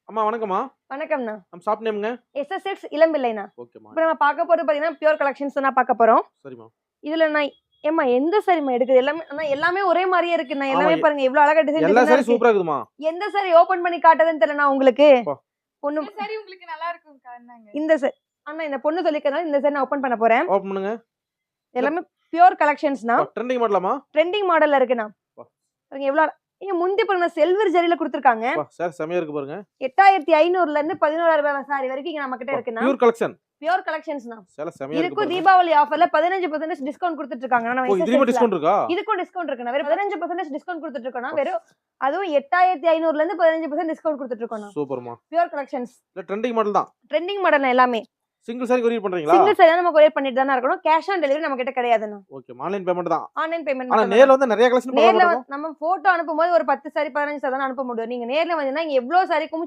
அம்மா வணக்கம்மா. வணக்கம்ண்ணா. நம்ம ஷாப் நேம்ங்க? எஸ்எஸ்எக்ஸ் இளம்பிள்ளைண்ணா. ஓகேம்மா. இப்போ நம்ம பார்க்க போறது பார்த்தீங்கன்னா பியூர் கலெக்ஷன்ஸ் தான் பார்க்க போறோம். சரிம்மா. இதுல நான் ஏம்மா எந்த சாரிம்மா எடுக்குது? எல்லாமே ஒரே மாதிரியே இருக்குண்ணா. எல்லாமே ஆமா. பாருங்க எவ்வளவு அழகா டிசைன் எல்லா டிசைனா சாரி இருக்கு. சூப்பரா இருக்குதுமா. எந்த சாரி ஓபன் பண்ணி காட்டுறதுன்னு தெரியலண்ணா உங்களுக்கு. அப்பா. பொண்ணு இந்த சாரி உங்களுக்கு நல்லா இருக்கும்க்கா. இந்தாங்க. இந்த அண்ணா இந்த பொண்ணு சொல்லிக்கிறதால இந்த சாரி நான் ஓபன் பண்ண போறேன். ஓபன் பண்ணுங்க. எல்லாமே பியூர் கலெக்ஷன்ஸ்னா. ட்ரெண்டிங் மாடலாமா? ட்ரெண்டிங் மாடல்ல இருக்குண்ணா. வா. பாருங்க எவ்வளவு நீங்க முந்தி பாருங்க சில்வர் ஜரியில கொடுத்திருக்காங்க. அப்பா சார் செமையா இருக்கு பாருங்க. 8500ல இருந்து 11000 சாரி வரைக்கும் இங்க நம்ம கிட்ட இருக்குண்ணா. Pure collection. பியூர் கலெக்ஷன்ஸ்னா. சேல செமையா இருக்கு. இதுக்கு தீபாவளி ஆஃபர்ல 15% டிஸ்கவுண்ட் கொடுத்துட்டு இருக்காங்க. நம்ம இதுலயும் டிஸ்கவுண்ட் இருக்கா? இதுக்கும் டிஸ்கவுண்ட் இருக்குண்ணா. வெறும் 15% டிஸ்கவுண்ட் கொடுத்துட்டு இருக்கோம்னா வெறும் அதுவும் 8500ல இருந்து 15% டிஸ்கவுண்ட் கொடுத்துட்டு இருக்கோம்னா. சூப்பர்மா. Pure collections. இல்ல ட்ரெண்டிங் மாடல் தான். ட்ரெண்டிங் மாடல்னா எல்லாமே. சிங்கிள் சாரி கொரியர் பண்றீங்களா? சிங்கிள் சாரி நம்ம கொரியர் பண்ணிட்டு தான இருக்கணும். கேஷ் ஆன் டெலிவரி நம்ம கிட்ட கிடையாதுண்ணா. ஓகே ஆன்லைன் பேமெண்ட் தான். ஆன்லைன் பேமெண்ட் ஆனா மட்டும். நேர்ல வந்து நிறைய கலெக்ஷன் நேர்ல பண்ணலாம். நம்ம போட்டோ அனுப்பும்போது ஒரு 10 சாரி 15 சாரி தான் அனுப்ப முடியும். நீங்க நேர்ல வந்தீங்கன்னா இங்க எவ்வளவு சாரி குமிச்சு